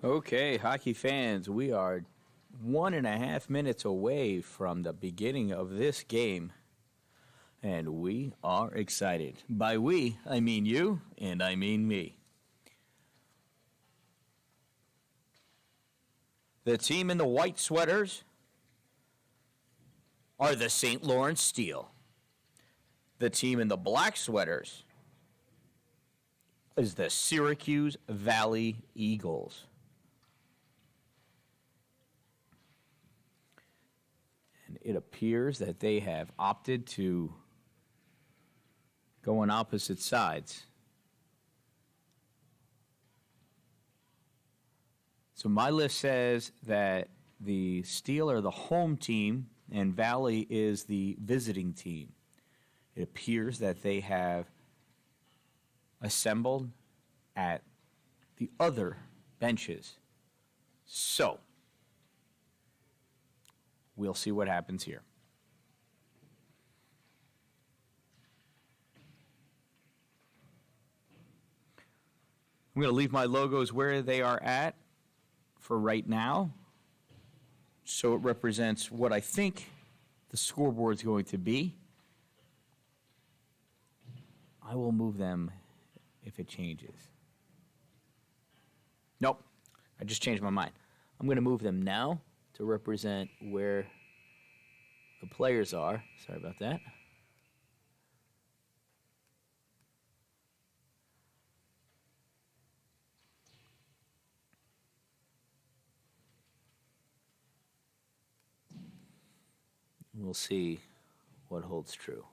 Okay, hockey fans, we are 1.5 minutes away from the beginning of this game, and we are excited. By we, I mean you, and I mean me. The team in the white sweaters are the St. Lawrence Steel. The team in the black sweaters is the Syracuse Valley Eagles. And it appears that they have opted to go on opposite sides. So my list says that the Steel are the home team and Valley is the visiting team. It appears that they have assembled at the other benches. So, we'll see what happens here. I'm going to leave my logos where they are at for right now, so it represents what I think the scoreboard is going to be. I will move them if it changes. Nope, I just changed my mind. I'm going to move them now to represent where the players are. Sorry about that. We'll see what holds true.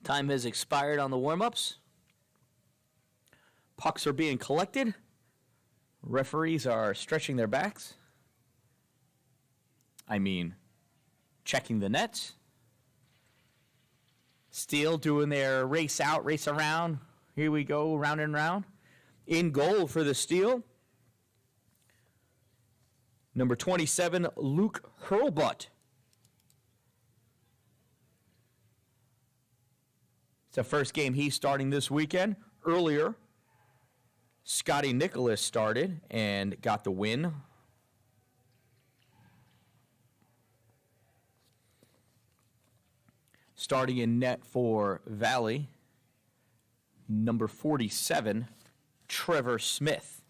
Time has expired on the warm-ups. Pucks are being collected. Referees are stretching their backs. I mean, checking the nets. Steel doing their race out, race around. Here we go, round and round. In goal for the Steel, number 27, Luke Hurlbutt. It's the first game he's starting this weekend. Earlier, Scotty Nicholas started and got the win. Starting in net for Valley, number 47, Trevor Smith.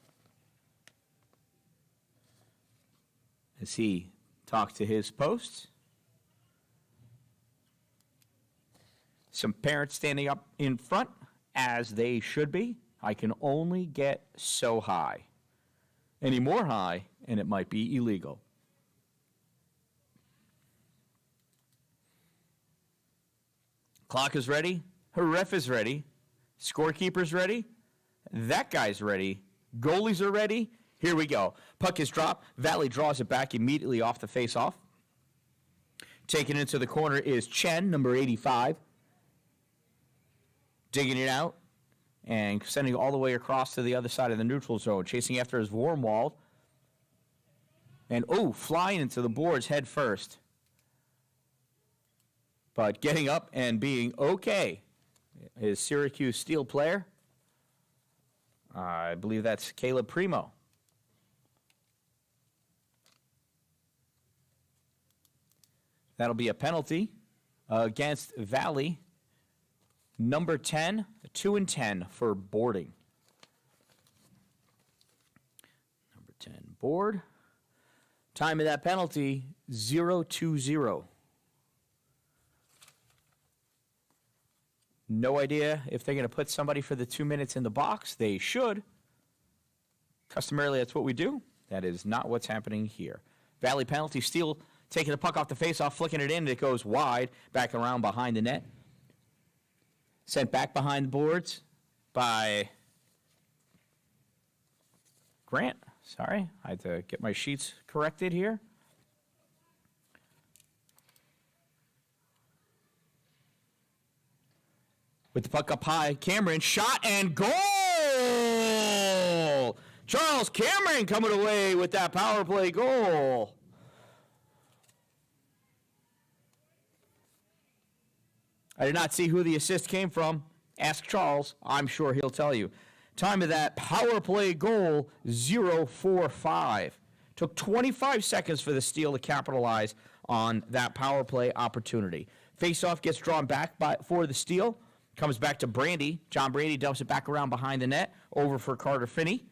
As he talked to his posts. Some parents standing up in front, as they should be. I can only get so high. Any more high, and it might be illegal. Clock is ready. Her ref is ready. Scorekeeper's ready. That guy's ready. Goalies are ready. Here we go. Puck is dropped. Valley draws it back immediately off the face-off. Taking it into the corner is Chen, number 85. Digging it out and sending it all the way across to the other side of the neutral zone. Chasing after his Wormwald. And, flying into the boards head first. But getting up and being okay. His Syracuse Steel player. I believe that's Caleb Primo. That'll be a penalty against Valley. Number 10, 2 and 10 for boarding. Number 10, board. Time of that penalty, 0-2-0. No idea if they're going to put somebody for the 2 minutes in the box. They should. Customarily, that's what we do. That is not what's happening here. Valley penalty, Steel taking the puck off the faceoff, flicking it in. It goes wide, back around behind the net. Sent back behind the boards by Grant. Sorry, I had to get my sheets corrected here. With the puck up high, Cameron, shot and goal! Charles Cameron coming away with that power play goal. I did not see who the assist came from. Ask Charles. I'm sure he'll tell you. Time of that power play goal, 0-4-5. Took 25 seconds for the Steel to capitalize on that power play opportunity. Faceoff gets drawn back for the Steel. Comes back to Brandy. John Brandy dumps it back around behind the net. Over for Carter Finney.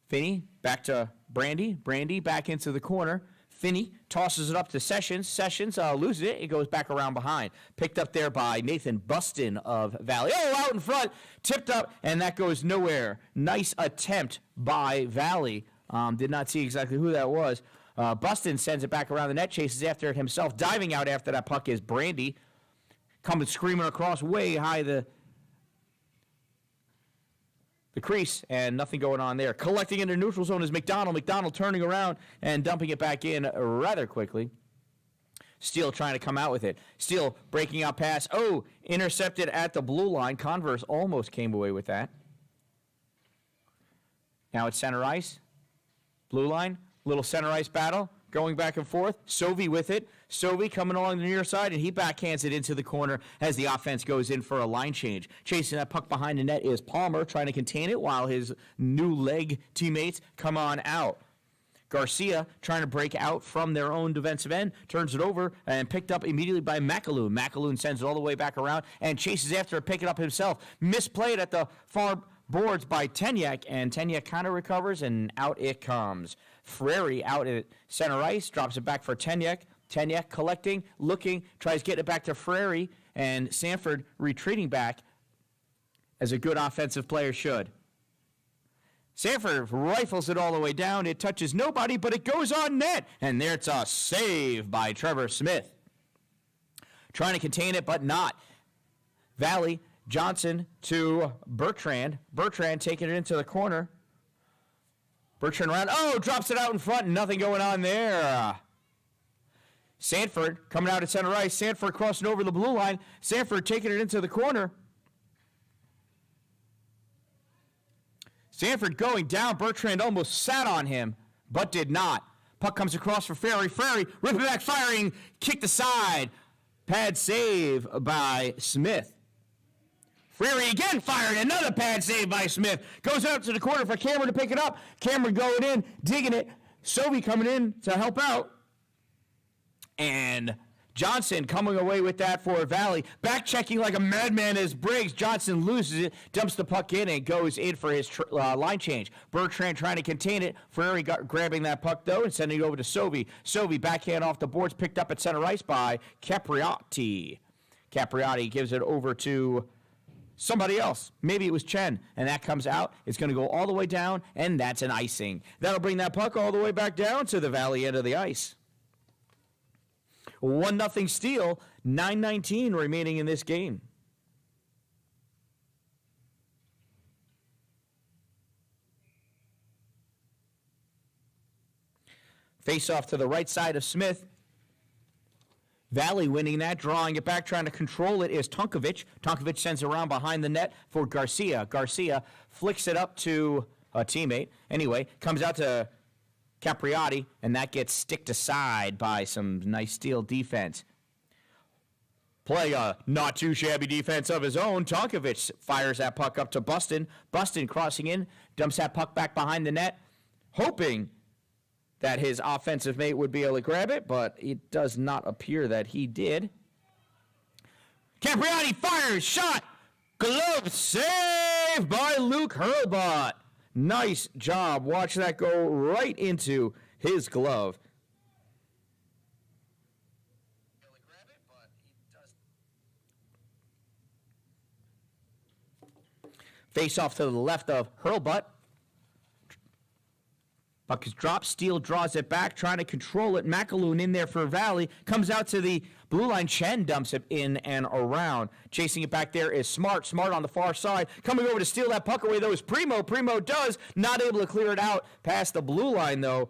Finney back to Brandy. Brandy back into the corner. Finney tosses it up to Sessions. Sessions loses it. It goes back around behind. Picked up there by Nathan Buston of Valley. Oh, out in front. Tipped up, and that goes nowhere. Nice attempt by Valley. Did not see exactly who that was. Buston sends it back around the net, chases after it himself. Diving out after that puck is Brandy. Coming screaming across way high the crease, and nothing going on there. Collecting into neutral zone is McDonald. McDonald turning around and dumping it back in rather quickly. Steele trying to come out with it. Steele breaking out pass. Oh, intercepted at the blue line. Converse almost came away with that. Now it's center ice. Blue line. Little center ice battle. Going back and forth. Sovey with it. Sovey coming along the near side, and he backhands it into the corner as the offense goes in for a line change. Chasing that puck behind the net is Palmer, trying to contain it while his new leg teammates come on out. Garcia trying to break out from their own defensive end, turns it over, and picked up immediately by McAloon. McAloon sends it all the way back around and chases after it, picking it up himself. Misplayed at the far boards by Tenyak, and Tenyak kind of recovers, and out it comes. Frary out at center ice, drops it back for Tenyak. Tenyak collecting, looking, tries to get it back to Frary, and Sanford retreating back as a good offensive player should. Sanford rifles it all the way down. It touches nobody, but it goes on net, and there's a save by Trevor Smith. Trying to contain it, but not. Valley, Johnson to Bertrand. Bertrand taking it into the corner. Bertrand around. Oh, drops it out in front. Nothing going on there. Sanford coming out at center ice. Sanford crossing over the blue line. Sanford taking it into the corner. Sanford going down. Bertrand almost sat on him, but did not. Puck comes across for Frary. Frary ripping back, firing, kicked aside. Pad save by Smith. Frary again fired. Another pad save by Smith. Goes out to the corner for Cameron to pick it up. Cameron going in, digging it. Sovey coming in to help out. And Johnson coming away with that for Valley. Back checking like a madman as Briggs. Johnson loses it, dumps the puck in, and goes in for his line change. Bertrand trying to contain it. Frary grabbing that puck, though, and sending it over to Sovey. Sovey backhand off the boards, picked up at center ice by Capriotti. Capriotti gives it over to somebody else. Maybe it was Chen, and that comes out. It's going to go all the way down, and that's an icing. That'll bring that puck all the way back down to the Valley end of the ice. 1-0 Steel, 9:19 remaining in this game. Face off to the right side of Smith. Valley winning that, drawing it back, trying to control it is Tunkovic. Tunkovic sends it around behind the net for Garcia. Garcia flicks it up to a teammate. Anyway, comes out to Capriotti, and that gets sticked aside by some nice Steel defense. Playing a not too shabby defense of his own, Tonkovic fires that puck up to Buston. Buston crossing in, dumps that puck back behind the net, hoping that his offensive mate would be able to grab it, but it does not appear that he did. Capriotti fires, shot, glove save by Luke Hurlbut. Nice job. Watch that go right into his glove. Face off to the left of Hurlbut. Puck is dropped. Steele draws it back, trying to control it. McAloon in there for Valley. Comes out to the blue line. Chen dumps it in and around. Chasing it back there is Smart. Smart on the far side. Coming over to steal that puck away, though, is Primo. Primo does. Not able to clear it out past the blue line, though,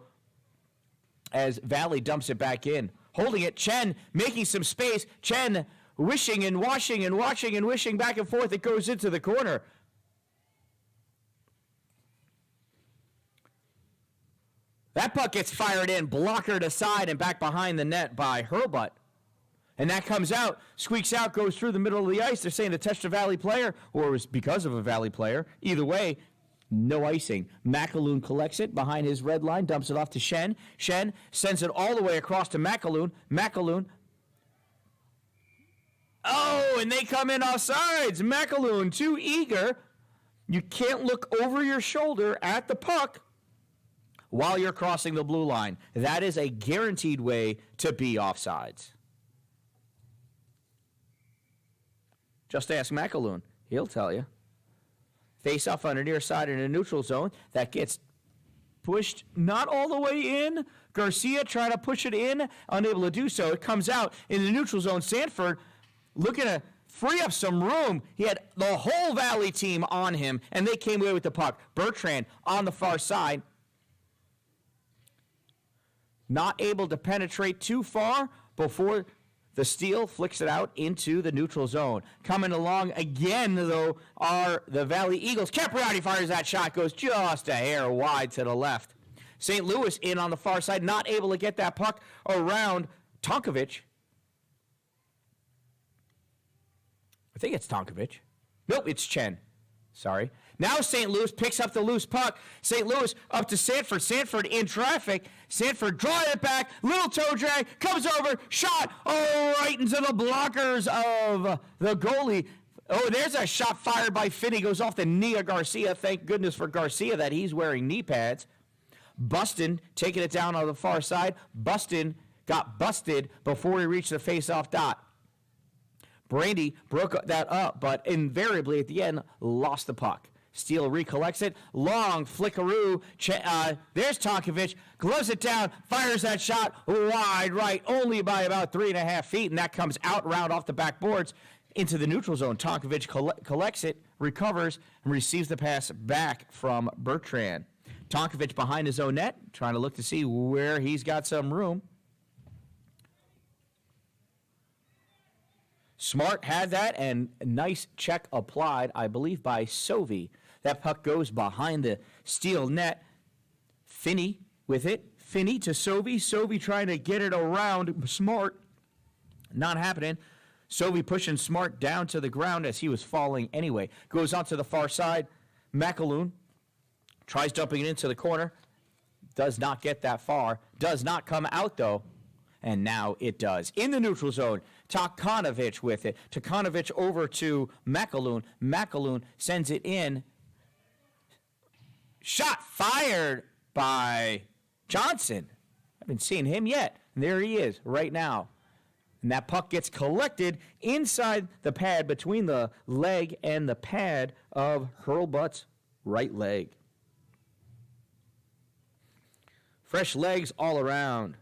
as Valley dumps it back in. Holding it, Chen making some space. Chen wishing and washing and watching and wishing back and forth. It goes into the corner. That puck gets fired in, blockered aside, and back behind the net by Hurlbut. And that comes out, squeaks out, goes through the middle of the ice. They're saying it touched a Valley player, or it was because of a Valley player. Either way, no icing. McAloon collects it behind his red line, dumps it off to Shen. Shen sends it all the way across to McAloon. McAloon. Oh, and they come in offsides. McAloon, too eager. You can't look over your shoulder at the puck while you're crossing the blue line. That is a guaranteed way to be offsides. Just ask McAloon. He'll tell you. Face off on the near side in a neutral zone. That gets pushed not all the way in. Garcia trying to push it in, unable to do so. It comes out in the neutral zone. Sanford looking to free up some room. He had the whole Valley team on him, and they came away with the puck. Bertrand on the far side. Not able to penetrate too far before the steal flicks it out into the neutral zone. Coming along again, though, are the Valley Eagles. Capriati fires that shot, goes just a hair wide to the left. St. Louis in on the far side, not able to get that puck around Tonkovic. I think it's Tonkovic. Nope, it's Chen. Sorry. Now St. Louis picks up the loose puck. St. Louis up to Sanford. Sanford in traffic. Sanford drawing it back. Little toe drag. Comes over. Shot. Oh, right into the blockers of the goalie. Oh, there's a shot fired by Finney. Goes off the knee of Garcia. Thank goodness for Garcia that he's wearing knee pads. Bustin taking it down on the far side. Bustin got busted before he reached the face-off dot. Brandy broke that up, but invariably at the end lost the puck. Steele recollects it. Long flickaroo. There's Tonkovic. Gloves it down. Fires that shot wide right. Only by about 3.5 feet. And that comes out round off the backboards into the neutral zone. Tonkovic collects it, recovers, and receives the pass back from Bertrand. Tonkovic behind his own net. Trying to look to see where he's got some room. Smart had that, and a nice check applied, I believe, by Sovey. That puck goes behind the steel net. Finney with it. Finney to Sovey. Sovey trying to get it around Smart. Not happening. Sovey pushing Smart down to the ground as he was falling anyway. Goes on to the far side. McAloon tries dumping it into the corner. Does not get that far. Does not come out, though. And now it does. In the neutral zone, Tokanovic with it. Tokanovic over to McAloon. McAloon sends it in. Shot fired by Johnson. I haven't seen him yet. And there he is right now. And that puck gets collected inside the pad between the leg and the pad of Hurlbut's right leg. Fresh legs all around.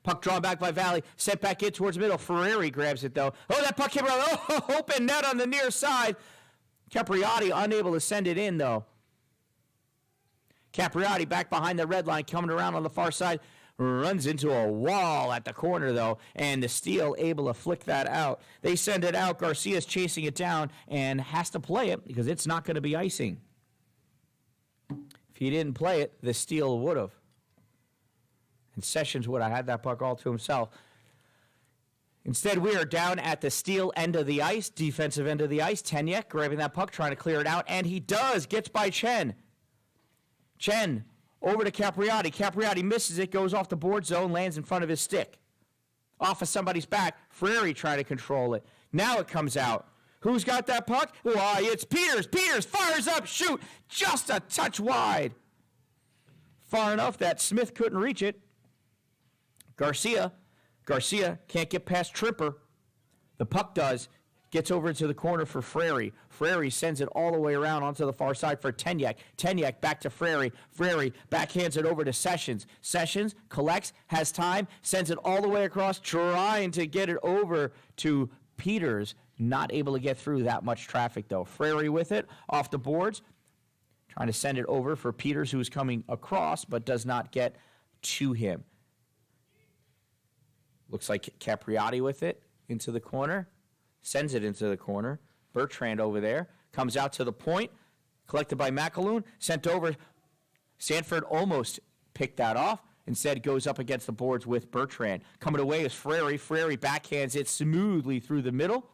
Puck drawn back by Valley. Sent back in towards the middle. Ferrari grabs it, though. Oh, that puck came around. Oh, open net on the near side. Capriati unable to send it in, though. Capriati back behind the red line, coming around on the far side. Runs into a wall at the corner, though, and the steal able to flick that out. They send it out. Garcia's chasing it down and has to play it because it's not going to be icing. If he didn't play it, the steal would have. And Sessions would have had that puck all to himself. Instead, we are down at the Steele end of the ice, defensive end of the ice. Tenyek grabbing that puck, trying to clear it out, and he does. Gets by Chen. Chen over to Capriati. Capriati misses it, goes off the board zone, lands in front of his stick. Off of somebody's back. Frary trying to control it. Now it comes out. Who's got that puck? Why, it's Peters. Peters fires up, shoot, just a touch wide. Far enough that Smith couldn't reach it. Garcia can't get past Tripper. The puck does. Gets over into the corner for Frary. Frary sends it all the way around onto the far side for Tenyek. Tenyek back to Frary. Frary backhands it over to Sessions. Sessions collects, has time, sends it all the way across, trying to get it over to Peters. Not able to get through that much traffic, though. Frary with it, off the boards. Trying to send it over for Peters, who's coming across, but does not get to him. Looks like Capriati with it into the corner. Sends it into the corner. Bertrand over there. Comes out to the point. Collected by McAloon. Sent over. Sanford almost picked that off. Instead, goes up against the boards with Bertrand. Coming away is Frary. Frary backhands it smoothly through the middle.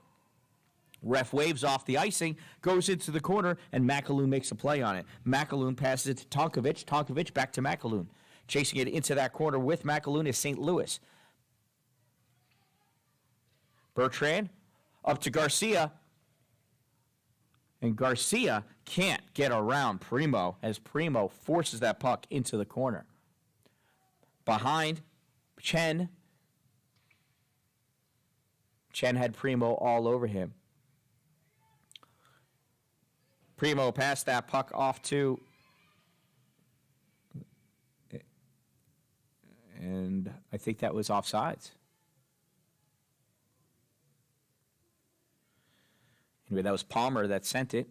Ref waves off the icing, goes into the corner, and McAloon makes a play on it. McAloon passes it to Tonkovic. Tonkovic back to McAloon. Chasing it into that corner with McAloon is St. Louis. Bertrand up to Garcia. And Garcia can't get around Primo as Primo forces that puck into the corner. Behind Chen. Chen had Primo all over him. Primo passed that puck off to, and I think that was offsides. Anyway, that was Palmer that sent it.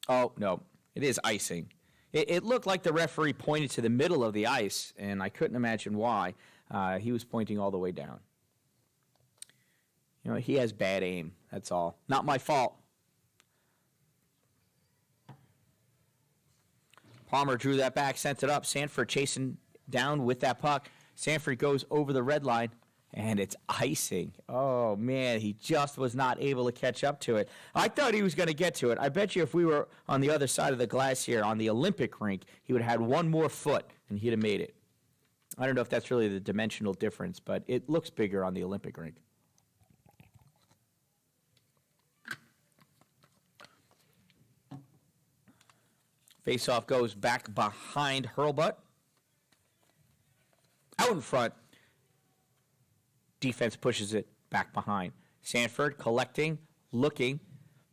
Oh, no, it is icing. It looked like the referee pointed to the middle of the ice, and I couldn't imagine why. He was pointing all the way down. You know, he has bad aim, that's all. Not my fault. Palmer drew that back, sent it up. Sanford chasing down with that puck. Sanford goes over the red line, and it's icing. Oh, man, he just was not able to catch up to it. I thought he was going to get to it. I bet you if we were on the other side of the glass here on the Olympic rink, he would have had one more foot, and he'd have made it. I don't know if that's really the dimensional difference, but it looks bigger on the Olympic rink. Faceoff goes back behind Hurlbut. Out in front. Defense pushes it back behind. Sanford collecting, looking.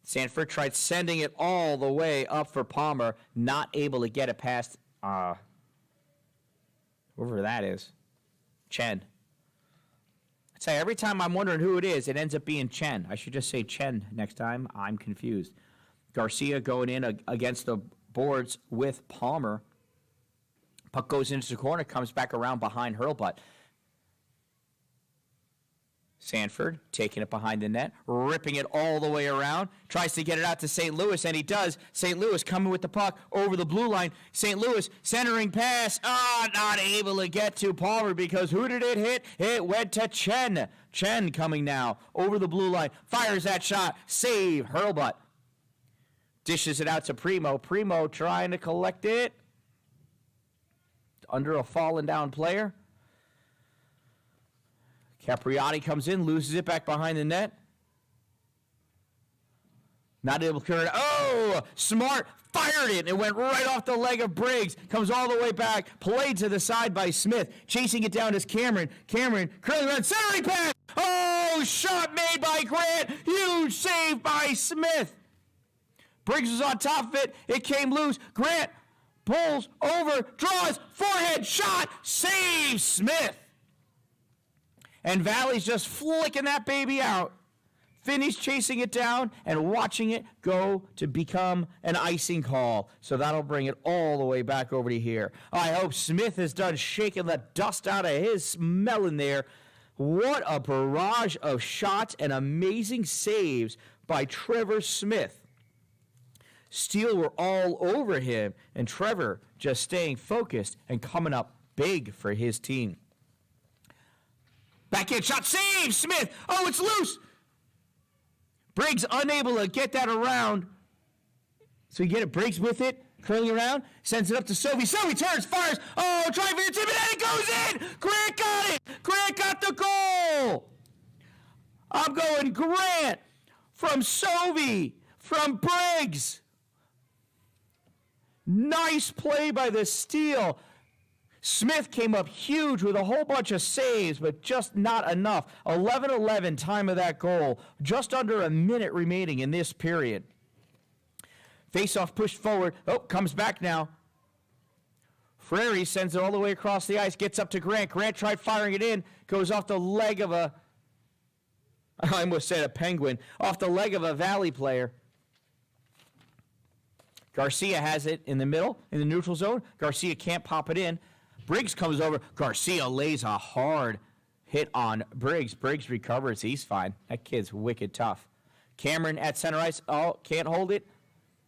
Sanford tried sending it all the way up for Palmer. Not able to get it past whoever that is. Chen. I'd say every time I'm wondering who it is, it ends up being Chen. I should just say Chen next time. I'm confused. Garcia going in against the boards with Palmer. Puck goes into the corner, comes back around behind Hurlbut. Sanford taking it behind the net, ripping it all the way around, tries to get it out to St. Louis, and he does. St. Louis coming with the puck over the blue line. St. Louis centering pass. Not able to get to Palmer because who did it hit? It went to Chen. Chen coming now over the blue line, fires that shot, save Hurlbut. Dishes it out to Primo. Primo trying to collect it under a fallen down player. Capriati comes in, loses it back behind the net. Not able to clear it. Oh, Smart fired it. It went right off the leg of Briggs. Comes all the way back. Played to the side by Smith. Chasing it down is Cameron. Cameron curling around. Centering pass. Oh, shot made by Grant. Huge save by Smith. Briggs was on top of it. It came loose. Grant pulls over, draws, forehand shot, saves Smith. And Valley's just flicking that baby out. Finney's chasing it down and watching it go to become an icing call. So that'll bring it all the way back over to here. I hope Smith is done shaking the dust out of his smell in there. What a barrage of shots and amazing saves by Trevor Smith. Steele were all over him, and Trevor just staying focused and coming up big for his team. Backhand shot, save Smith. Oh, it's loose. Briggs unable to get that around. So you get it, Briggs with it, curling around, sends it up to Sovey. Sovey turns, fires. Oh, trying for the tip, and then it goes in. Grant got it. Grant got the goal. I'm going Grant from Sovey, from Briggs. Nice play by the Steele. Smith came up huge with a whole bunch of saves, but just not enough. 11-11 time of that goal. Just under a minute remaining in this period. Faceoff pushed forward. Oh, comes back now. Frary sends it all the way across the ice. Gets up to Grant. Grant tried firing it in. Goes off the leg of I almost said a Penguin. Off the leg of a Valley player. Garcia has it in the middle, in the neutral zone. Garcia can't pop it in. Briggs comes over. Garcia lays a hard hit on Briggs. Briggs recovers. He's fine. That kid's wicked tough. Cameron at center ice. Oh, can't hold it.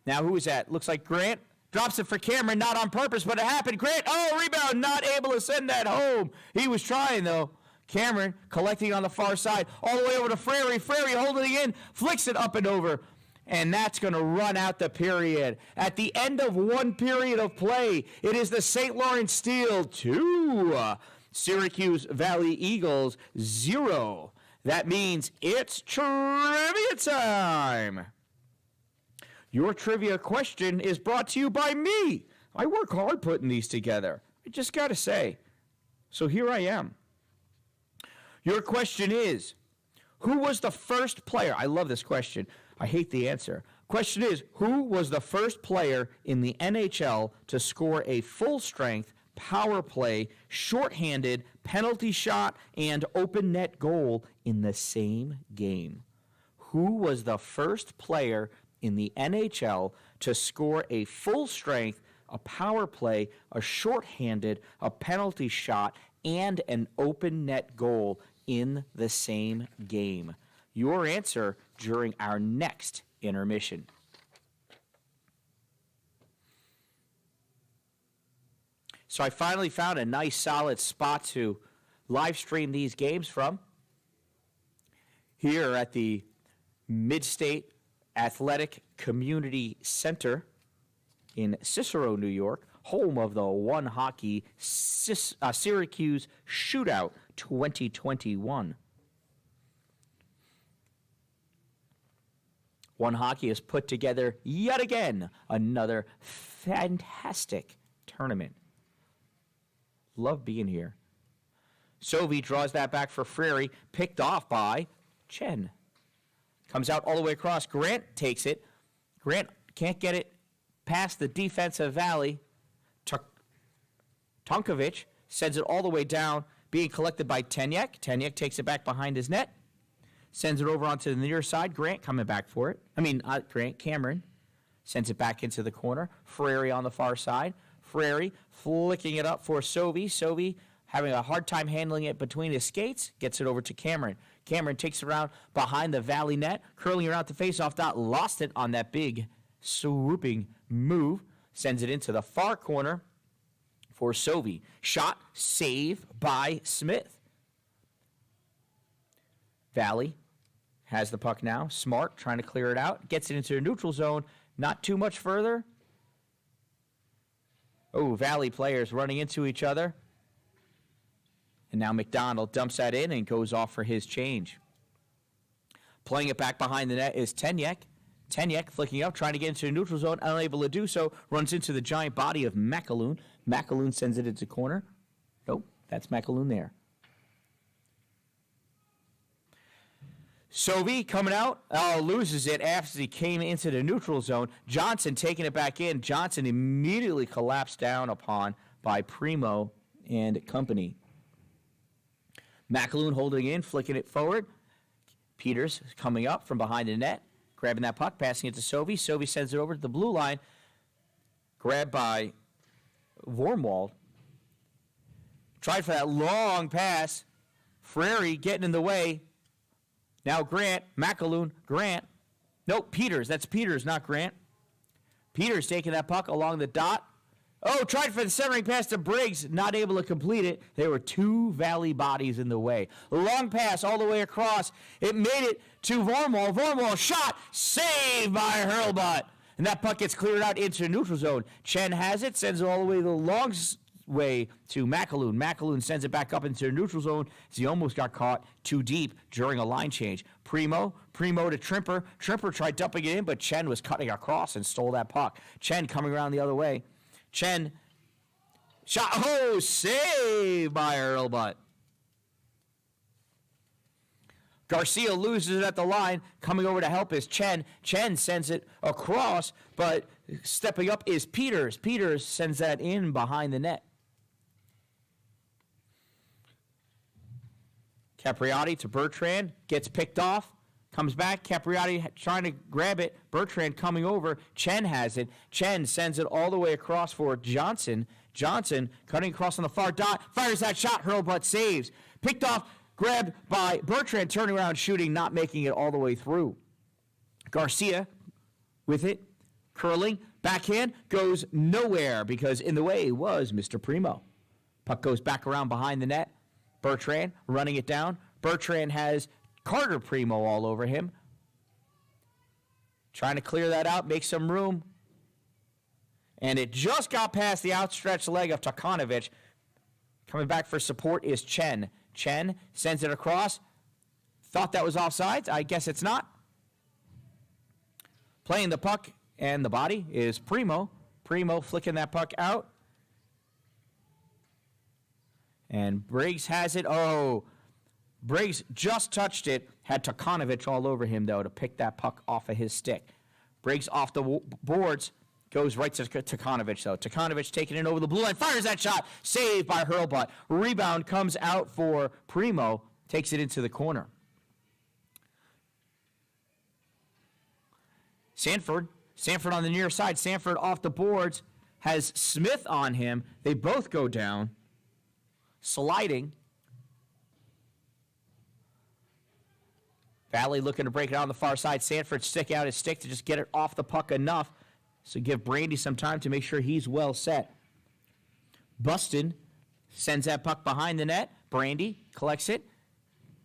Now who is that? Looks like Grant. Drops it for Cameron, not on purpose, but it happened. Grant, rebound, not able to send that home. He was trying, though. Cameron collecting on the far side, all the way over to Frary. Frary holding it in, flicks it up and over. And that's going to run out the period. At the end of one period of play, it is the St. Lawrence Steel 2, Syracuse Valley Eagles 0. That means it's trivia time. Your trivia question is brought to you by me. I work hard putting these together. I just got to say. So here I am. Your question is, who was the first player? I love this question. I hate the answer. Question is, who was the first player in the NHL to score a full-strength power play, shorthanded, penalty shot, and open net goal in the same game? Who was the first player in the NHL to score a full-strength, a power play, a shorthanded, a penalty shot, and an open net goal in the same game? Your answer during our next intermission. So I finally found a nice solid spot to live stream these games from. Here at the Midstate Athletic Community Center in Cicero, New York, home of the OneHockey Syracuse Shootout 2021. OneHockey has put together yet again another fantastic tournament. Love being here. Sovi draws that back for Frary, picked off by Chen. Comes out all the way across. Grant takes it. Grant can't get it past the defensive valley. Tonkovic sends it all the way down, being collected by Tenyek. Tenyek takes it back behind his net. Sends it over onto the near side. Grant coming back for it. Cameron sends it back into the corner. Frary on the far side. Frary flicking it up for Sovi. Sovi having a hard time handling it between his skates. Gets it over to Cameron. Cameron takes it around behind the Valley net, curling around the faceoff dot, lost it on that big swooping move. Sends it into the far corner for Sovi. Shot, save by Smith. Valley has the puck now. Smart trying to clear it out. Gets it into the neutral zone. Not too much further. Valley players running into each other. And now McDonald dumps that in and goes off for his change. Playing it back behind the net is Tenyek. Tenyek flicking up, trying to get into the neutral zone, unable to do so. Runs into the giant body of McAloon. McAloon sends it into corner. Nope, that's McAloon there. Sovi coming out, loses it after he came into the neutral zone. Johnson taking it back in. Johnson immediately collapsed down upon by Primo and company. McAloon holding in, flicking it forward. Peters coming up from behind the net, grabbing that puck, passing it to Sovi. Sovi sends it over to the blue line. Grabbed by Vormwald. Tried for that long pass. Frary getting in the way. Now Grant, McAloon, Grant. Nope, Peters. That's Peters, not Grant. Peters taking that puck along the dot. Tried for the centering pass to Briggs. Not able to complete it. There were two Valley bodies in the way. Long pass all the way across. It made it to Vormwald. Vormwald shot. Saved by Hurlbut. And that puck gets cleared out into the neutral zone. Chen has it. Sends it all the way the long way to McAloon. McAloon sends it back up into the neutral zone as he almost got caught too deep during a line change. Primo to Trimper. Trimper tried dumping it in, but Chen was cutting across and stole that puck. Chen coming around the other way. Chen shot. Saved by Hurlbut. Garcia loses it at the line. Coming over to help is Chen. Chen sends it across, but stepping up is Peters. Peters sends that in behind the net. Capriati to Bertrand. Gets picked off. Comes back. Capriati trying to grab it. Bertrand coming over. Chen has it. Chen sends it all the way across for Johnson. Johnson cutting across on the far dot. Fires that shot. Hurlbut saves. Picked off. Grabbed by Bertrand, turning around, shooting, not making it all the way through. Garcia with it, curling, Backhand goes nowhere because in the way was Mr. Primo. Puck goes back around behind the net. Bertrand running it down. Bertrand has Carter Primo all over him. Trying to clear that out, make some room. And it just got past the outstretched leg of Tokanovic. Coming back for support is Chen. Chen sends it across. Thought that was offsides. I guess it's not. Playing the puck and the body is Primo. Primo flicking that puck out. And Briggs has it. Oh, Briggs just touched it. Had Tokanovic all over him, though, to pick that puck off of his stick. Briggs off the boards. Goes right to Tokanovic, though. Tokanovic taking it over the blue line. Fires that shot. Saved by Hurlbut. Rebound comes out for Primo. Takes it into the corner. Sanford on the near side. Sanford off the boards. Has Smith on him. They both go down. Sliding. Valley looking to break it out on the far side. Sanford sticking out his stick to just get it off the puck enough. So give Brandy some time to make sure he's well set. Buston sends that puck behind the net. Brandy collects it.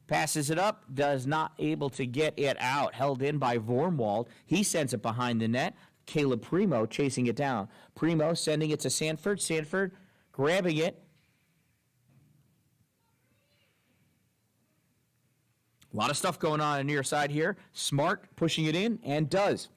Passes it up. Does not able to get it out. Held in by Vormwald. He sends it behind the net. Caleb Primo chasing it down. Primo sending it to Sanford. Sanford grabbing it. A lot of stuff going on near side here. Smart pushing it in and does.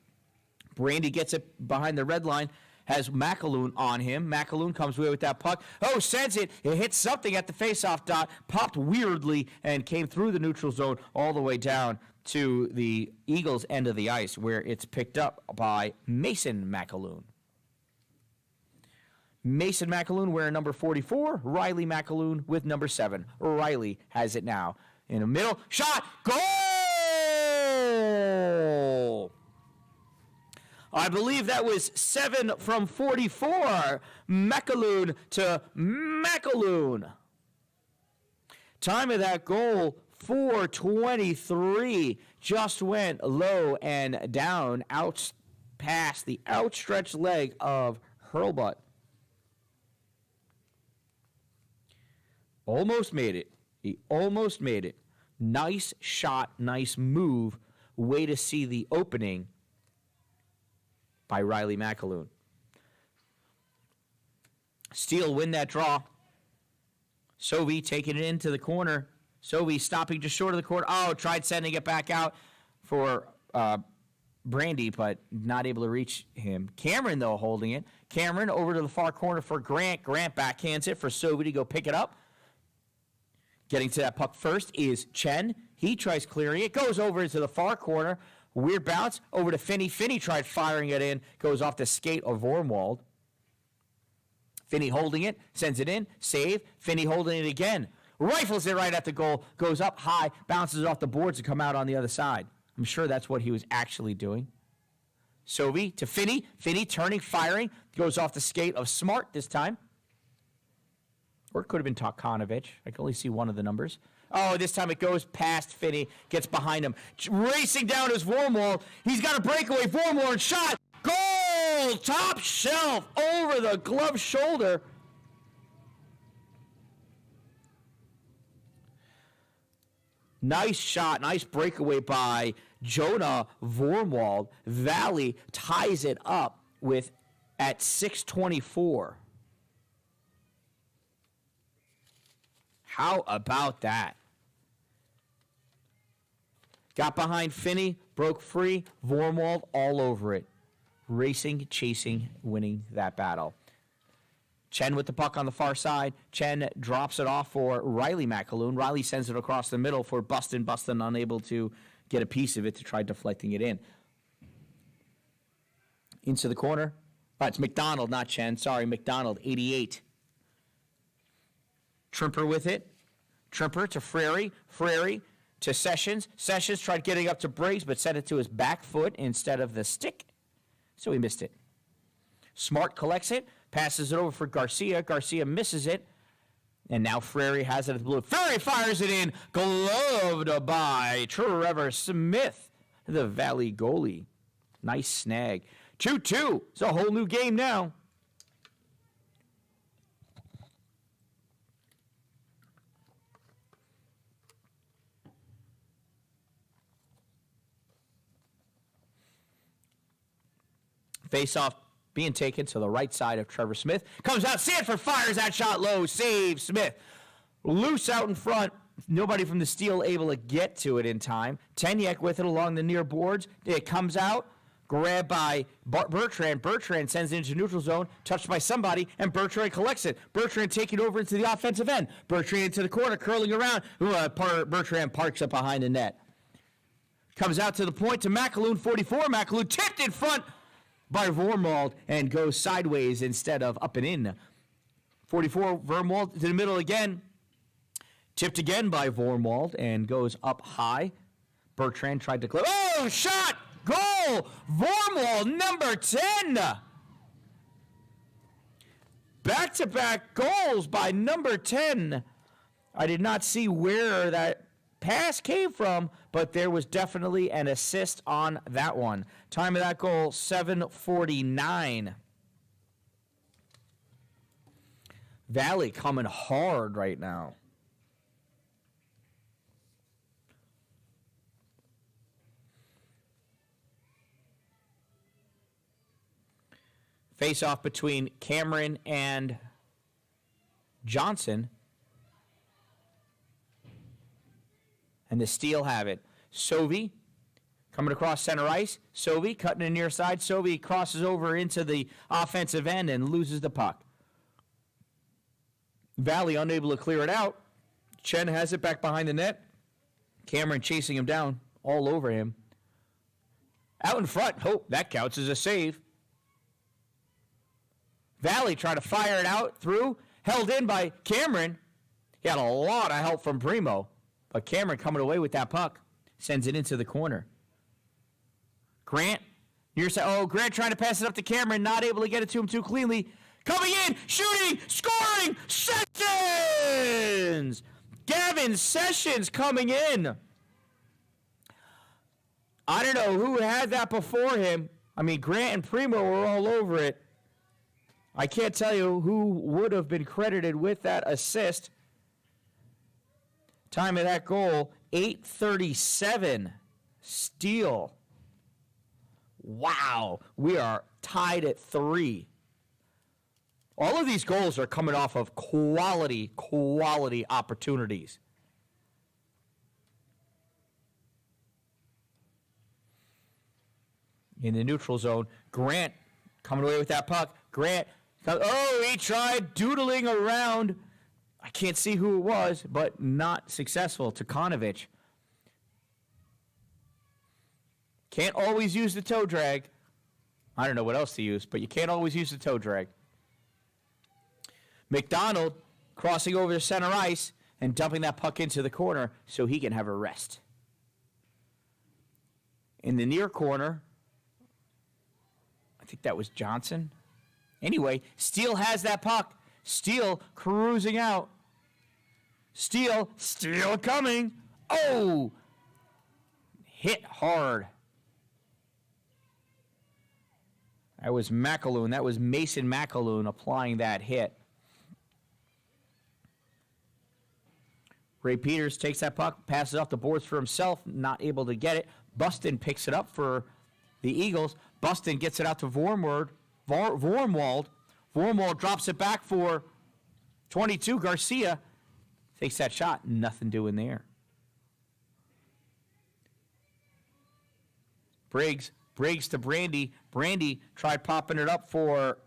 Brandy gets it behind the red line. Has McAloon on him. McAloon comes away with that puck. Oh, sends it. It hits something at the faceoff dot. Popped weirdly and came through the neutral zone all the way down to the Eagles' end of the ice where it's picked up by Mason McAloon. Mason McAloon wearing number 44. Riley McAloon with number 7. Riley has it now. In the middle, shot, goal! I believe that was 7 from 44. McAloon to McAloon. Time of that goal, 4:23. Just went low and down, out past the outstretched leg of Hurlbut. Almost made it. He almost made it. Nice shot, nice move. Way to see the opening by Riley McAloon. Steele win that draw. Sovey taking it into the corner. Sovey stopping just short of the corner. Oh, tried sending it back out for Brandy, but not able to reach him. Cameron, though, holding it. Cameron over to the far corner for Grant. Grant backhands it for Sovey to go pick it up. Getting to that puck first is Chen. He tries clearing it. Goes over into the far corner. Weird bounce over to Finney. Finney tried firing it in. Goes off the skate of Vormwald. Finney holding it. Sends it in. Save. Finney holding it again. Rifles it right at the goal. Goes up high. Bounces off the boards to come out on the other side. I'm sure that's what he was actually doing. Sovey to Finney. Finney turning, firing. Goes off the skate of Smart this time. Or it could have been Tokanovic. I can only see one of the numbers. Oh, this time it goes past Finney. Gets behind him. Racing down his Vormwald. He's got a breakaway. Vormwald shot. Goal! Top shelf. Over the glove shoulder. Nice shot. Nice breakaway by Jonah Vormwald. Valley ties it up with at 6:24. How about that? Got behind Finney, broke free, Vormwald all over it. Racing, chasing, winning that battle. Chen with the puck on the far side. Chen drops it off for Riley McAloon. Riley sends it across the middle for Buston. Buston unable to get a piece of it to try deflecting it in. Into the corner. Oh, it's McDonald, not Chen. Sorry, McDonald, 88. Trimper with it. Trimper to Frary. Frary to Sessions. Sessions tried getting up to Briggs, but sent it to his back foot instead of the stick. So he missed it. Smart collects it. Passes it over for Garcia. Garcia misses it. And now Frary has it at the blue. Frary fires it in. Gloved by Trevor Smith, the Valley goalie. Nice snag. 2-2. It's a whole new game now. Face-off being taken to the right side of Trevor Smith. Comes out, Sanford fires that shot low. Save Smith. Loose out in front. Nobody from the steal able to get to it in time. Tenyek with it along the near boards. It comes out. Grabbed by Bertrand. Bertrand sends it into neutral zone. Touched by somebody, and Bertrand collects it. Bertrand taking over into the offensive end. Bertrand into the corner, curling around. Bertrand parks up behind the net. Comes out to the point to McAloon, 44. McAloon tipped in front by Vormald and goes sideways instead of up and in. 44, Vormald to the middle again. Tipped again by Vormald and goes up high. Bertrand tried to close. Oh, shot! Goal! Vormald, number 10. Back-to-back goals by number 10. I did not see where that pass came from, but there was definitely an assist on that one. Time of that goal, 7:49. Valley coming hard right now. Face-off between Cameron and Johnson. And the Steel have it. Sovey coming across center ice. Sovey cutting the near side. Sovey crosses over into the offensive end and loses the puck. Valley unable to clear it out. Chen has it back behind the net. Cameron chasing him down all over him. Out in front. Oh, that counts as a save. Valley trying to fire it out through. Held in by Cameron. He had a lot of help from Primo. But Cameron coming away with that puck. Sends it into the corner. Grant. Near side. Oh, Grant trying to pass it up to Cameron. Not able to get it to him too cleanly. Coming in. Shooting. Scoring. Sessions. Gavin Sessions coming in. I don't know who had that before him. I mean, Grant and Primo were all over it. I can't tell you who would have been credited with that assist. Time of that goal, 8:37. Steal. Wow. We are tied at 3. All of these goals are coming off of quality opportunities. In the neutral zone, Grant coming away with that puck. Grant, he tried doodling around. I can't see who it was, but not successful. Takanovich. Can't always use the toe drag. I don't know what else to use, but you can't always use the toe drag. McDonald crossing over the center ice and dumping that puck into the corner so he can have a rest. In the near corner, I think that was Johnson. Anyway, Steele has that puck. Steele cruising out. Steele coming. Oh! Hit hard. That was McAloon. That was Mason McAloon applying that hit. Ray Peters takes that puck, passes off the boards for himself, not able to get it. Buston picks it up for the Eagles. Buston gets it out to Vormwald. Vormwald drops it back for 22. Garcia takes that shot. Nothing doing there. Briggs to Brandy. Brandy tried popping it up for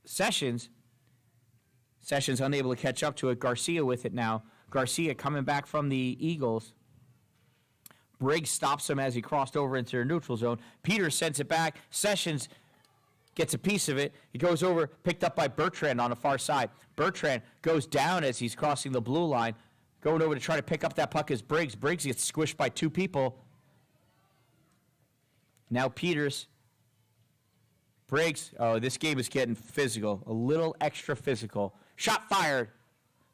Sessions. Sessions unable to catch up to it. Garcia with it now. Garcia coming back from the Eagles. Briggs stops him as he crossed over into the neutral zone. Peters sends it back. Sessions gets a piece of it. He goes over, picked up by Bertrand on the far side. Bertrand goes down as he's crossing the blue line. Going over to try to pick up that puck is Briggs. Briggs gets squished by 2 people. Now Peters. Briggs. Oh, this game is getting physical. A little extra physical. Shot fired.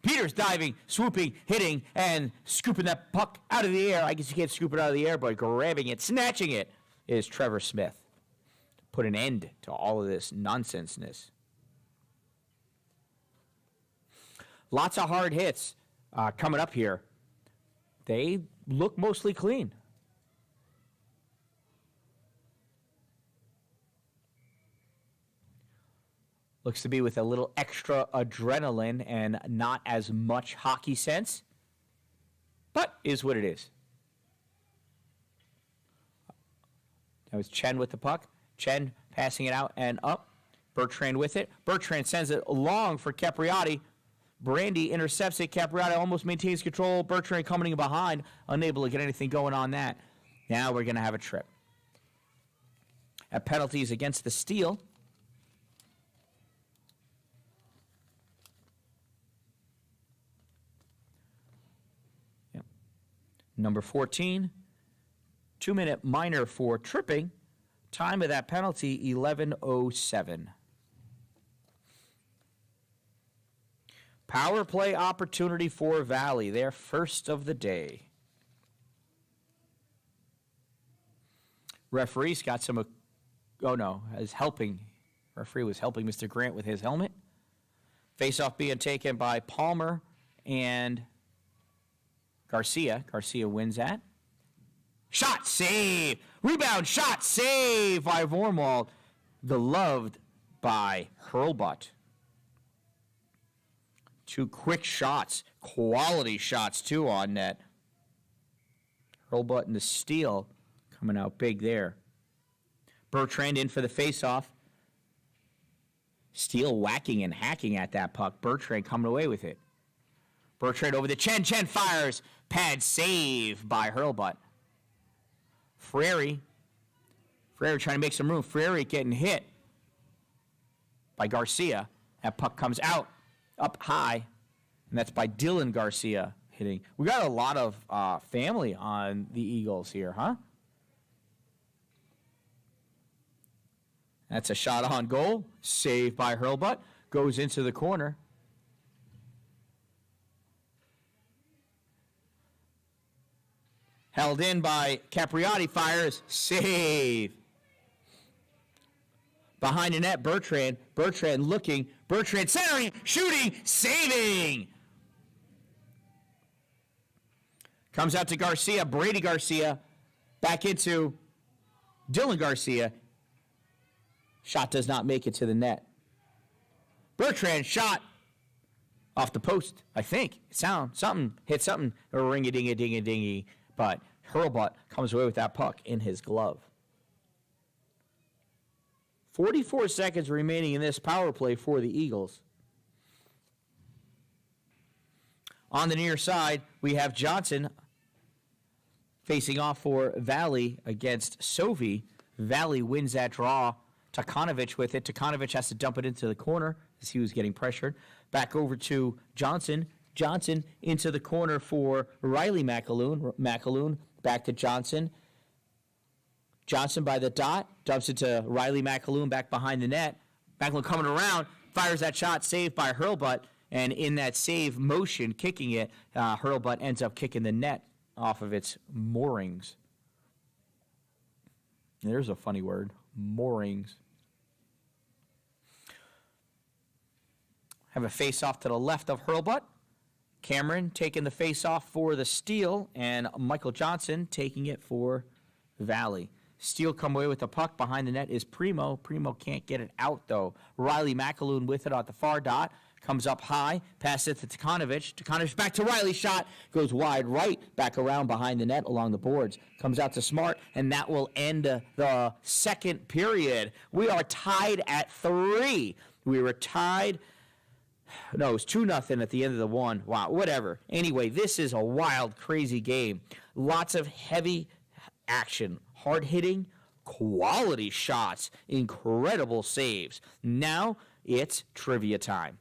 Peters diving, swooping, hitting, and scooping that puck out of the air. I guess you can't scoop it out of the air, but grabbing it, snatching it, is Trevor Smith. put an end to all of this nonsenseness. Lots of hard hits coming up here. They look mostly clean. Looks to be with a little extra adrenaline and not as much hockey sense, but is what it is. That was Chen with the puck. Chen passing it out and up. Bertrand with it. Bertrand sends it long for Capriati. Brandy intercepts it. Capriati almost maintains control. Bertrand coming in behind, unable to get anything going on that. Now we're going to have a trip. At penalties against the Steel. Yep. Number 14. 2-minute minor for tripping. Time of that penalty, 11:07. Power play opportunity for Valley, their first of the day. Referee's got some, is helping. Referee was helping Mr. Grant with his helmet. Face-off being taken by Palmer and Garcia. Garcia wins that. Shot, save. Rebound, shot, save by Vormwald. Beloved by Hurlbut. Two quick shots, quality shots, too, on net. Hurlbut and the steal coming out big there. Bertrand in for the faceoff. Steele whacking and hacking at that puck. Bertrand coming away with it. Bertrand over the Chen. Chen fires. Pad save by Hurlbut. Frary trying to make some room. Frary getting hit by Garcia. That puck comes out, up high, and that's by Dylan Garcia hitting. We got a lot of family on the Eagles here, huh? That's a shot on goal. Saved by Hurlbut. Goes into the corner. Held in by Capriati, fires, save. Behind the net, Bertrand looking, Bertrand centering, shooting, saving. Comes out to Garcia, Brady Garcia, back into Dylan Garcia. Shot does not make it to the net. Bertrand shot off the post, I think. Hit something, a ring-a-ding-a-ding-a-dingy. But Hurlbut comes away with that puck in his glove. 44 seconds remaining in this power play for the Eagles. On the near side, we have Johnson facing off for Valley against Sovey. Valley wins that draw. Takanovic with it. Takanovic has to dump it into the corner as he was getting pressured. Back over to Johnson. Johnson into the corner for Riley McAloon. McAloon back to Johnson. Johnson by the dot. Dumps it to Riley McAloon back behind the net. McAloon coming around. Fires that shot. Saved by Hurlbut. And in that save motion, kicking it, Hurlbut ends up kicking the net off of its moorings. There's a funny word. Moorings. Have a face-off to the left of Hurlbut. Cameron taking the face-off for the Steel, and Michael Johnson taking it for Valley. Steel come away with the puck. Behind the net is Primo. Primo can't get it out, though. Riley McAloon with it at the far dot. Comes up high. Pass it to Takanovic. Takanovic back to Riley. Shot. Goes wide right. Back around behind the net along the boards. Comes out to Smart, and that will end the second period. We are tied at 3. We were tied. No, it was 2-0 at the end of the one. Wow, whatever. Anyway, this is a wild, crazy game. Lots of heavy action. Hard-hitting, quality shots, incredible saves. Now it's trivia time.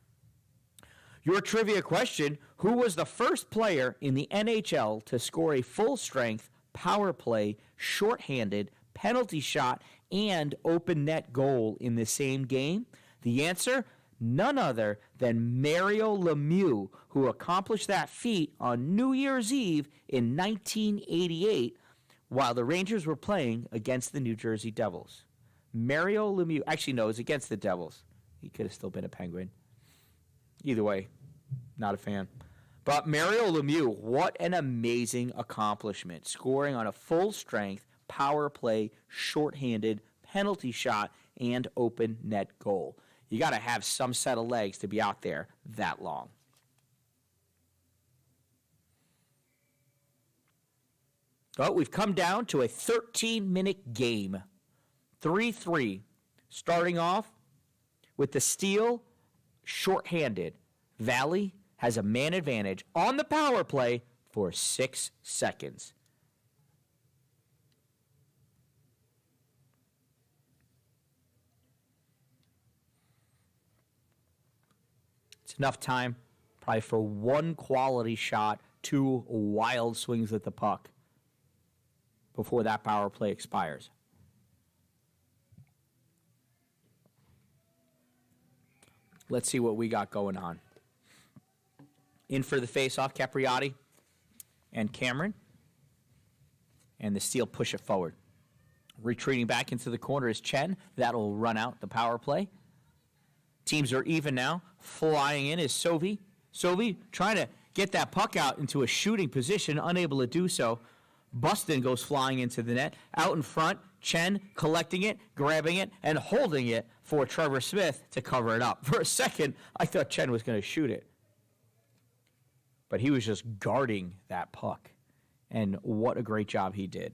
Your trivia question, who was the first player in the NHL to score a full-strength power play, shorthanded, penalty shot, and open net goal in the same game? The answer, none other than Mario Lemieux, who accomplished that feat on New Year's Eve in 1988 while the Rangers were playing against the New Jersey Devils. Mario Lemieux. Actually, no, it was against the Devils. He could have still been a Penguin. Either way, not a fan. But Mario Lemieux, what an amazing accomplishment. Scoring on a full-strength, power play, shorthanded, penalty shot, and open net goal. You got to have some set of legs to be out there that long. But we've come down to a 13-minute game. 3-3. Starting off with the steal, shorthanded. Valley has a man advantage on the power play for 6 seconds. It's enough time probably for one quality shot, 2 wild swings at the puck before that power play expires. Let's see what we got going on. In for the faceoff, Capriati and Cameron. And the steal push it forward. Retreating back into the corner is Chen. That'll run out the power play. Teams are even now. Flying in is Sovi. Sovi trying to get that puck out into a shooting position, unable to do so. Bustin goes flying into the net. Out in front, Chen collecting it, grabbing it, and holding it for Trevor Smith to cover it up. For a second, I thought Chen was going to shoot it. But he was just guarding that puck. And what a great job he did.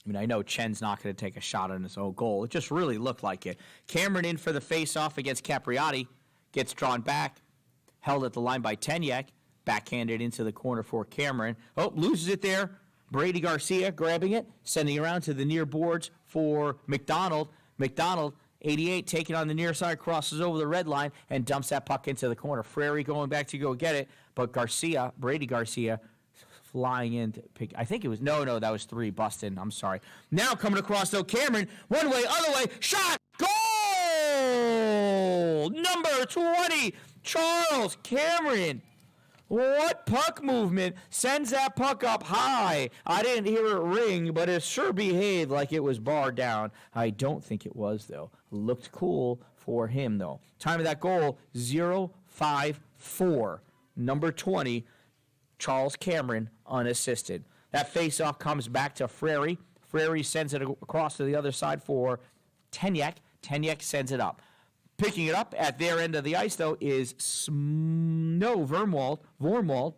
I mean, I know Chen's not going to take a shot on his own goal. It just really looked like it. Cameron in for the face-off against Capriati. Gets drawn back. Held at the line by Tenyek. Backhanded into the corner for Cameron. Oh, loses it there. Brady Garcia grabbing it. Sending it around to the near boards for McDonald. McDonald, 88, taking on the near side, crosses over the red line, and dumps that puck into the corner. Frary going back to go get it, but Garcia, Brady Garcia, flying in to pick. I think it was, no, that was 3, Bustin. I'm sorry. Now coming across, though, Cameron, one way, other way, shot, goal! Number 20, Charles Cameron. What puck movement sends that puck up high? I didn't hear it ring, but it sure behaved like it was barred down. I don't think it was, though. Looked cool for him, though. Time of that goal, 0-5-4. Number 20, Charles Cameron, unassisted. That faceoff comes back to Frary. Frary sends it across to the other side for Tenyek. Tenyek sends it up. Picking it up at their end of the ice, though, is Vormwald. Vormwald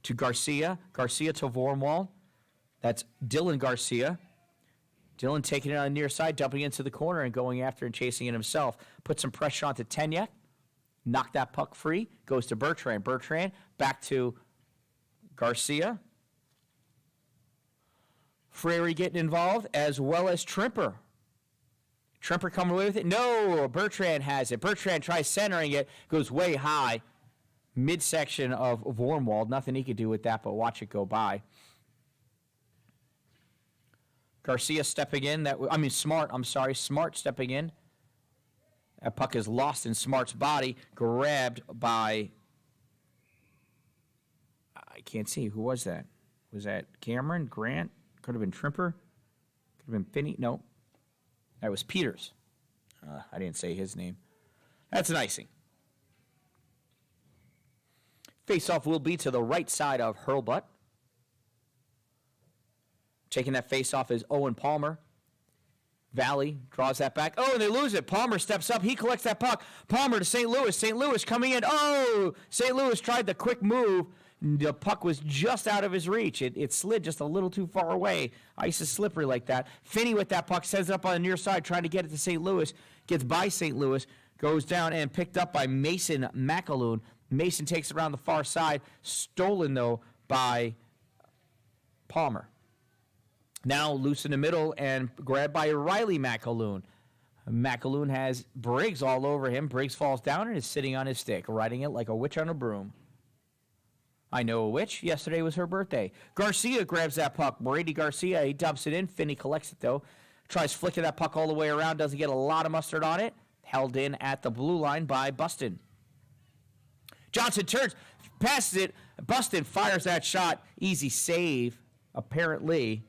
to Garcia. Garcia to Vormwald. That's Dylan Garcia. Dylan taking it on the near side, dumping into the corner and going after and chasing it himself. Put some pressure onto Tenyek. Knock that puck free. Goes to Bertrand. Bertrand back to Garcia. Frary getting involved, as well as Trimper. Trimper coming away with it. No, Bertrand has it. Bertrand tries centering it. Goes way high. Midsection of Vormwald. Nothing he could do with that, but watch it go by. Garcia stepping in. Smart stepping in. That puck is lost in Smart's body. Grabbed by... I can't see. Who was that? Was that Cameron? Grant? Could have been Trimper? Could have been Finney? No. That was Peters. I didn't say his name. That's an icing. Face-off will be to the right side of Hurlbutt. Taking that face-off is Owen Palmer. Valley draws that back. Oh, and they lose it. Palmer steps up. He collects that puck. Palmer to St. Louis. St. Louis coming in. Oh, St. Louis tried the quick move. The puck was just out of his reach. It slid just a little too far away. Ice is slippery like that. Finney with that puck sends it up on the near side, trying to get it to St. Louis. Gets by St. Louis. Goes down and picked up by Mason McAloon. Mason takes it around the far side. Stolen, though, by Palmer. Now loose in the middle and grabbed by Riley McAloon. McAloon has Briggs all over him. Briggs falls down and is sitting on his stick, riding it like a witch on a broom. I know a witch. Yesterday was her birthday. Garcia grabs that puck. Brady Garcia, he dumps it in. Finney collects it, though. Tries flicking that puck all the way around. Doesn't get a lot of mustard on it. Held in at the blue line by Bustin. Johnson turns, passes it. Bustin fires that shot. Easy save, apparently,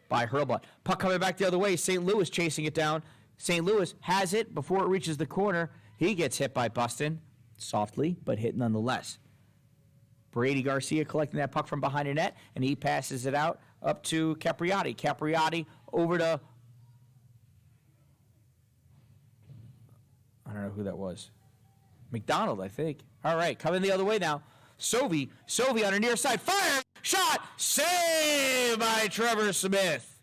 by Hurlbut. Puck coming back the other way. St. Louis chasing it down. St. Louis has it before it reaches the corner. He gets hit by Buston. Softly, but hit nonetheless. Brady Garcia collecting that puck from behind the net, and he passes it out up to Capriati. Capriati over to... I don't know who that was. McDonald, I think. All right, coming the other way now. Sovey on the near side. Fire! Shot! Saved by Trevor Smith.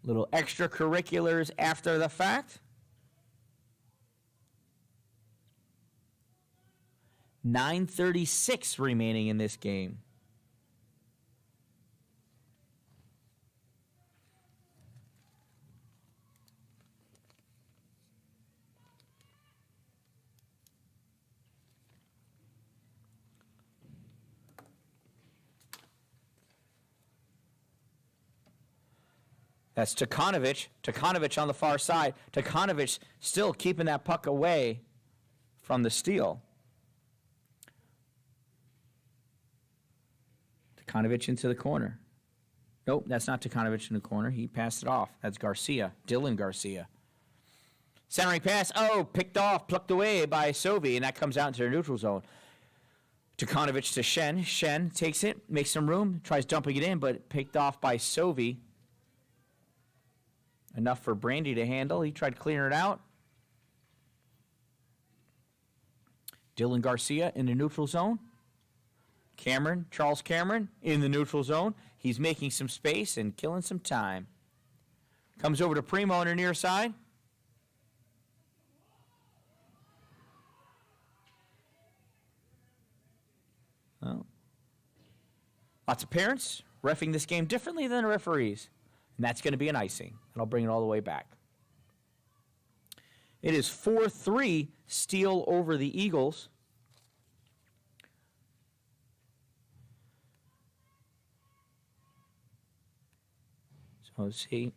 Little extracurriculars after the fact. 9:36 remaining in this game. That's Takanovich. Takanovich on the far side. Takanovich still keeping that puck away from the steal. Takanovich into the corner. Nope, that's not Takanovich in the corner. He passed it off. That's Garcia, Dylan Garcia. Centering pass. Oh, picked off, plucked away by Sovey, and that comes out into the neutral zone. Takanovich to Shen. Shen takes it, makes some room, tries dumping it in, but picked off by Sovey. Enough for Brandy to handle. He tried clearing it out. Dylan Garcia in the neutral zone. Charles Cameron in the neutral zone. He's making some space and killing some time. Comes over to Primo on the near side. Well, lots of parents reffing this game differently than the referees. And that's going to be an icing. And I'll bring it all the way back. It is 4-3 Steel over the Eagles. So see,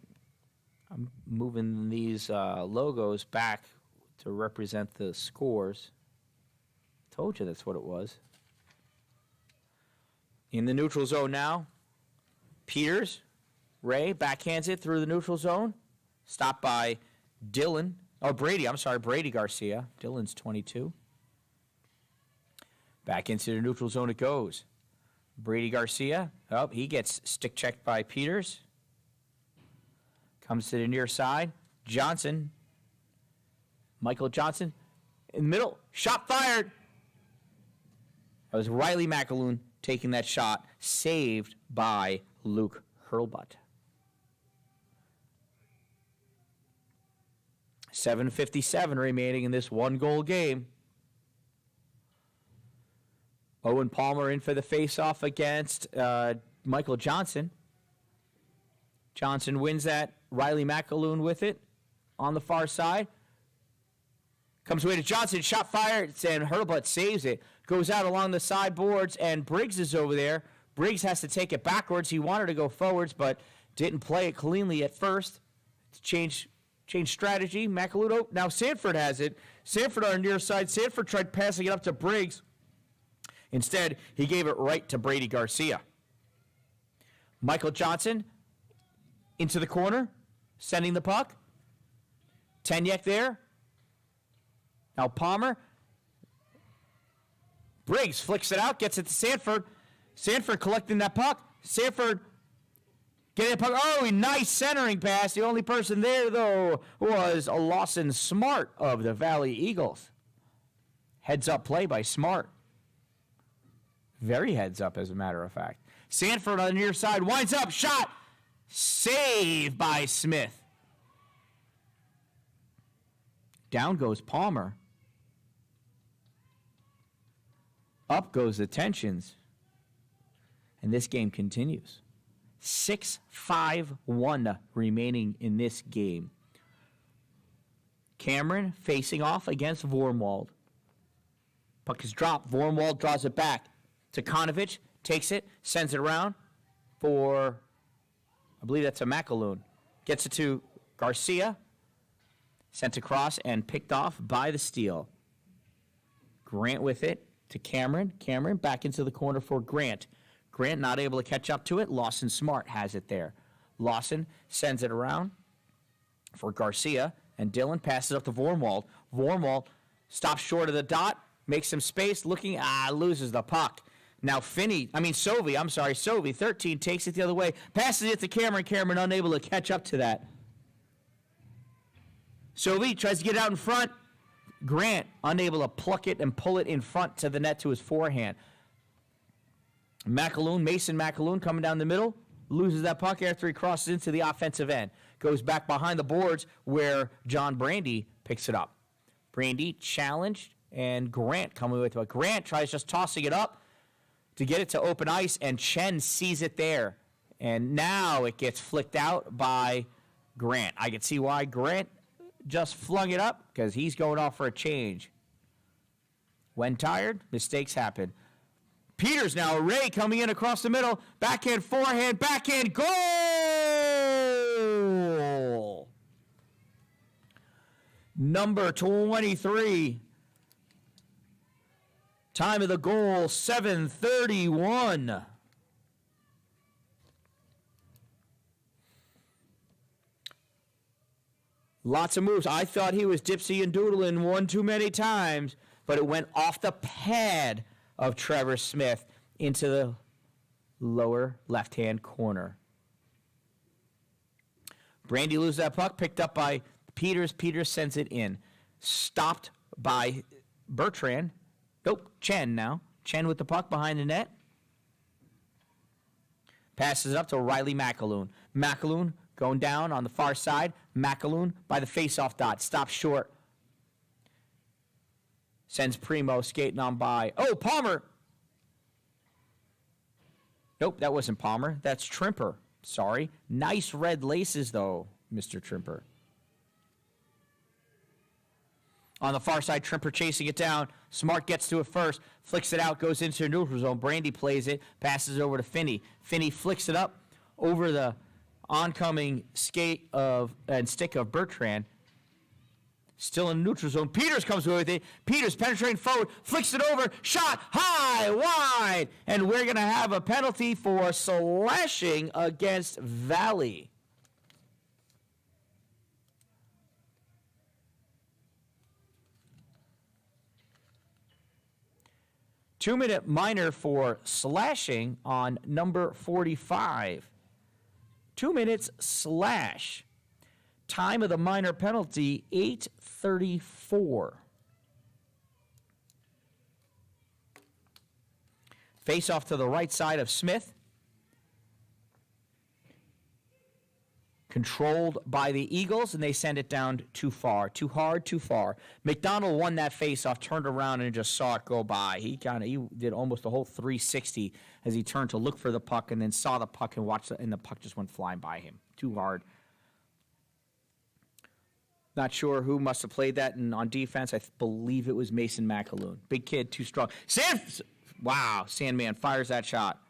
I'm moving these logos back to represent the scores. Told you that's what it was. In the neutral zone now, Peters. Ray backhands it through the neutral zone. Stopped by Dylan. Oh, Brady. I'm sorry, Brady Garcia. Dylan's 22. Back into the neutral zone it goes. Brady Garcia. Oh, he gets stick checked by Peters. Comes to the near side. Johnson. Michael Johnson. In the middle. Shot fired. That was Riley McAloon taking that shot. Saved by Luke Hurlbut. 7:57 remaining in this one-goal game. Owen Palmer in for the face-off against Michael Johnson. Johnson wins that. Riley McAloon with it on the far side. Comes away to Johnson. Shot fired, and Hurlbut saves it. Goes out along the sideboards, and Briggs is over there. Briggs has to take it backwards. He wanted to go forwards, but didn't play it cleanly at first. Change strategy. McAloon. Oh, now Sanford has it. Sanford on the near side. Sanford tried passing it up to Briggs. Instead, he gave it right to Brady Garcia. Michael Johnson into the corner, sending the puck. Tenyek there. Now Palmer. Briggs flicks it out, gets it to Sanford. Sanford collecting that puck. Sanford getting the puck. Oh, nice centering pass. The only person there, though, was a Lawson Smart of the Valley Eagles. Heads up play by Smart. Very heads up, as a matter of fact. Sanford on the near side. Winds up. Shot. Saved by Smith. Down goes Palmer. Up goes the tensions. And this game continues. 6-5-1 remaining in this game. Cameron facing off against Vormwald. Puck is dropped. Vormwald draws it back. Takanovich takes it, sends it around for, I believe that's a McAloon. Gets it to Garcia. Sent across and picked off by the steal. Grant with it. to Cameron. Cameron back into the corner for Grant. Grant not able to catch up to it. Lawson Smart has it there. Lawson sends it around for Garcia, and Dillon passes up to Vormwald. Vormwald stops short of the dot, makes some space, looking, loses the puck. Now Sovey, 13, takes it the other way, passes it to Cameron. Cameron unable to catch up to that. Sovey tries to get out in front. Grant unable to pluck it and pull it in front to the net to his forehand. Mason McAloon coming down the middle, loses that puck after he crosses into the offensive end. Goes back behind the boards where John Brandy picks it up. Brandy challenged, and Grant coming with it. Grant tries just tossing it up to get it to open ice, and Chen sees it there. And now it gets flicked out by Grant. I can see why Grant just flung it up, because he's going off for a change. When tired, mistakes happen. Peters now, Ray coming in across the middle, backhand, forehand, backhand, goal! Number 23. Time of the goal, 7:31. Lots of moves. I thought he was dipsy and doodling one too many times, but it went off the pad of Trevor Smith into the lower left-hand corner. Brandy loses that puck, picked up by Peters. Peters sends it in. Stopped by Bertrand. Nope, Chen now. Chen with the puck behind the net. Passes it up to Riley McAloon. McAloon going down on the far side. McAloon by the face-off dot. Stops short. Sends Primo skating on by. Oh, Palmer. Nope, that wasn't Palmer. That's Trimper. Sorry. Nice red laces, though, Mr. Trimper. On the far side, Trimper chasing it down. Smart gets to it first. Flicks it out, goes into the neutral zone. Brandy plays it. Passes it over to Finney. Finney flicks it up over the oncoming skate and stick of Bertrand. Still in the neutral zone. Peters comes with it. Peters penetrating forward, flicks it over, shot high, wide, and we're going to have a penalty for slashing against Valley. Two-minute minor for slashing on number 45. 2 minutes slash. Time of the minor penalty, 8:34. Face off to the right side of Smith. Controlled by the Eagles, and they send it down too far. Too hard, too far. McDonald won that face-off, turned around, and just saw it go by. He did almost a whole 360 as he turned to look for the puck and then saw the puck and watched it, and the puck just went flying by him. Too hard. Not sure who must have played that on defense. I believe it was Mason McAloon. Big kid, too strong. Sandman fires that shot.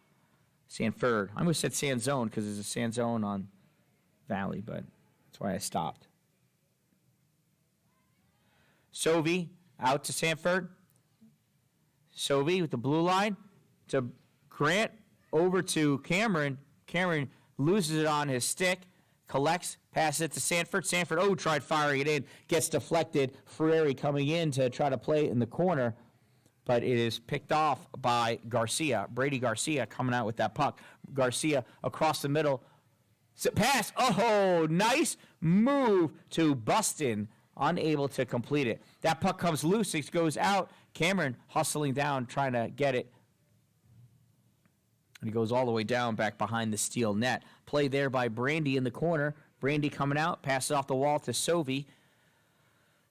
Sanford. I almost said Sandzone because there's a Sandzone on Valley, but that's why I stopped. Sovey out to Sanford. Sovey with the blue line to Grant, over to Cameron. Cameron loses it on his stick, collects, passes it to Sanford. Sanford, tried firing it in, gets deflected. Ferreri coming in to try to play it in the corner, but it is picked off by Garcia. Brady Garcia coming out with that puck. Garcia across the middle. Pass. Nice move to Buston. Unable to complete it. That puck comes loose. It goes out. Cameron hustling down, trying to get it. And he goes all the way down back behind the steel net. Play there by Brandy in the corner. Brandy coming out. Passes off the wall to Sovey.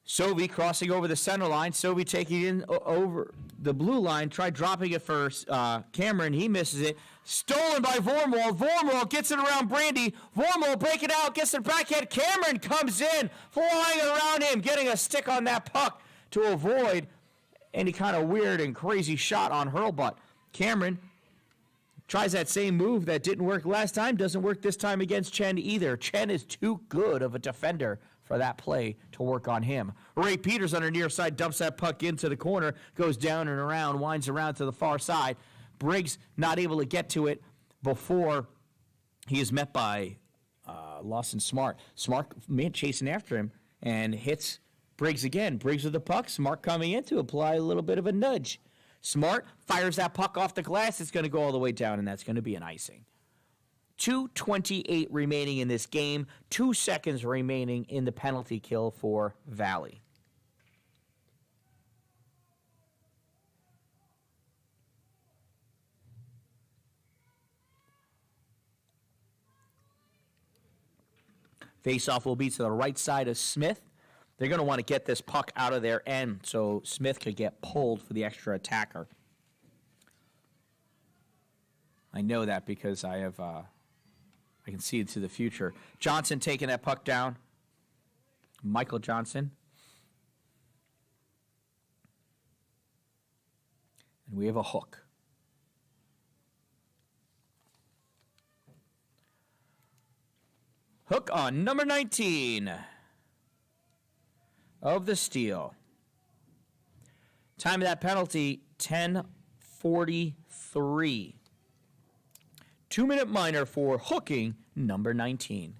Sovey crossing over the center line. Sovey taking it in over the blue line. Tried dropping it first. Cameron, he misses it. Stolen by Vormwald. Vormwald gets it around Brandy. Vormwald breaking out, gets it backhand. Cameron comes in, flying around him, getting a stick on that puck to avoid any kind of weird and crazy shot on Hurlbutt. Cameron tries that same move that didn't work last time. Doesn't work this time against Chen either. Chen is too good of a defender for that play to work on him. Ray Peters on the near side dumps that puck into the corner, goes down and around, winds around to the far side. Briggs not able to get to it before he is met by Lawson Smart. Smart man chasing after him and hits Briggs again. Briggs with the puck. Smart coming in to apply a little bit of a nudge. Smart fires that puck off the glass. It's going to go all the way down, and that's going to be an icing. 2:28 remaining in this game. 2 seconds remaining in the penalty kill for Valley. Faceoff will be to the right side of Smith. They're going to want to get this puck out of their end so Smith could get pulled for the extra attacker. I know that because I can see into the future. Johnson taking that puck down. Michael Johnson. And we have a hook. Hook on number 19 of the steal. Time of that penalty, 10:43. 2-minute minor for hooking number 19.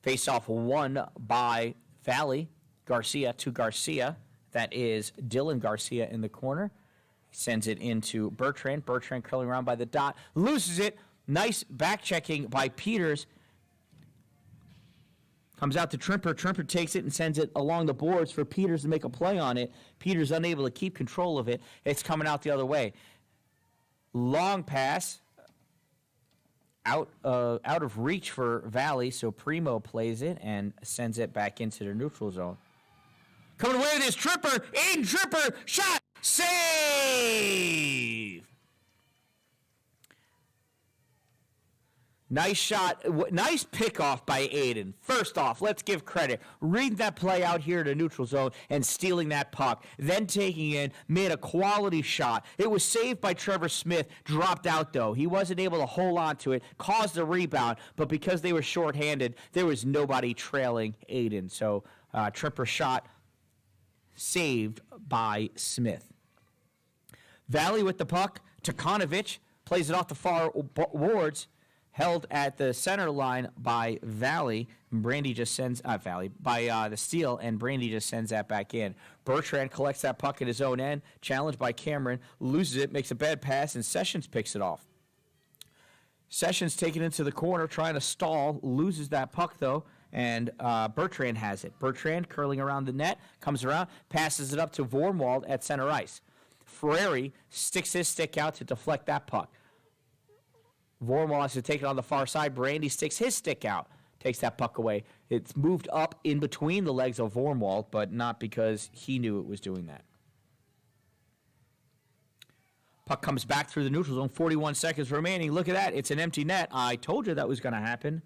Face-off won by Valley. Garcia to Garcia. That is Dylan Garcia in the corner. He sends it into Bertrand. Bertrand curling around by the dot. Loses it. Nice back-checking by Peters. Comes out to Trimper. Trimper takes it and sends it along the boards for Peters to make a play on it. Peters unable to keep control of it. It's coming out the other way. Long pass. Out of reach for Valley, so Primo plays it and sends it back into the neutral zone. Coming away with his Tripper. Aiden Tripper. Shot. Save. Nice shot. Nice pickoff by Aiden. First off, let's give credit. Reading that play out here in the neutral zone and stealing that puck. Then taking it, made a quality shot. It was saved by Trevor Smith. Dropped out, though. He wasn't able to hold on to it. Caused a rebound. But because they were shorthanded, there was nobody trailing Aiden. So Tripper shot saved by Smith. Valley with the puck. Takanovich plays it off the far boards. Held at the center line by Valley. Brandy just sends Valley by the steal, and Brandy just sends that back in. Bertrand collects that puck at his own end, challenged by Cameron, loses it, makes a bad pass, and Sessions picks it off. Sessions taking it into the corner, trying to stall, loses that puck though, and Bertrand has it. Bertrand curling around the net, comes around, passes it up to Vormwald at center ice. Frary sticks his stick out to deflect that puck. Vorm wants to take it on the far side. Brandy sticks his stick out, takes that puck away. It's moved up in between the legs of Vormwald, but not because he knew it was doing that. Puck comes back through the neutral zone. 41 seconds remaining. Look at that. It's an empty net. I told you that was going to happen.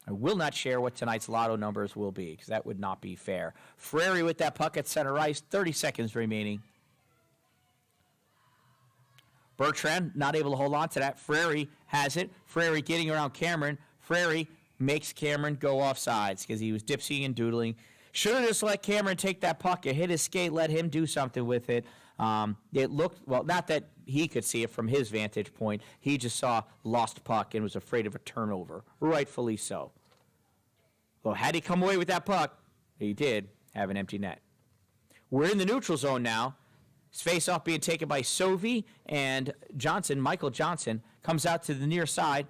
I will not share what tonight's lotto numbers will be because that would not be fair. Frary with that puck at center ice. 30 seconds remaining. Bertrand not able to hold on to that. Frary has it. Frary getting around Cameron. Frary makes Cameron go off sides because he was dipsying and doodling. Should have just let Cameron take that puck. It hit his skate, let him do something with it. It looked, well, not that he could see it from his vantage point. He just saw lost puck and was afraid of a turnover. Rightfully so. Well, had he come away with that puck, he did have an empty net. We're in the neutral zone now. His face-off being taken by Sovey and Johnson. Michael Johnson comes out to the near side.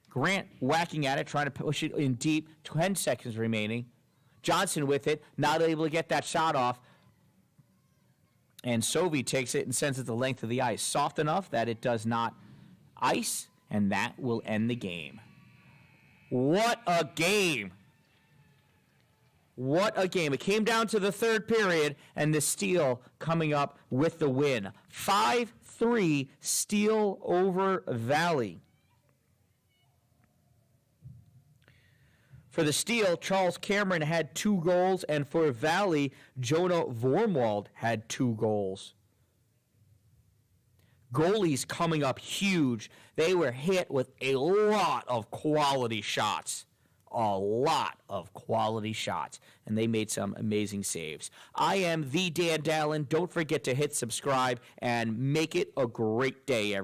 Grant whacking at it, trying to push it in deep. 10 seconds remaining. Johnson with it, not able to get that shot off. And Sovey takes it and sends it the length of the ice. Soft enough that it does not ice, and that will end the game. What a game. What a game. It came down to the third period, and the Steel coming up with the win. 5-3 Steel over Valley. For the Steel, Charles Cameron had 2 goals, and for Valley, Jonah Vormwald had 2 goals. Goalies coming up huge. They were hit with a lot of quality shots. a lot of quality shots, and they made some amazing saves. I am the Dan Dallin. Don't forget to hit subscribe and make it a great day, everyone.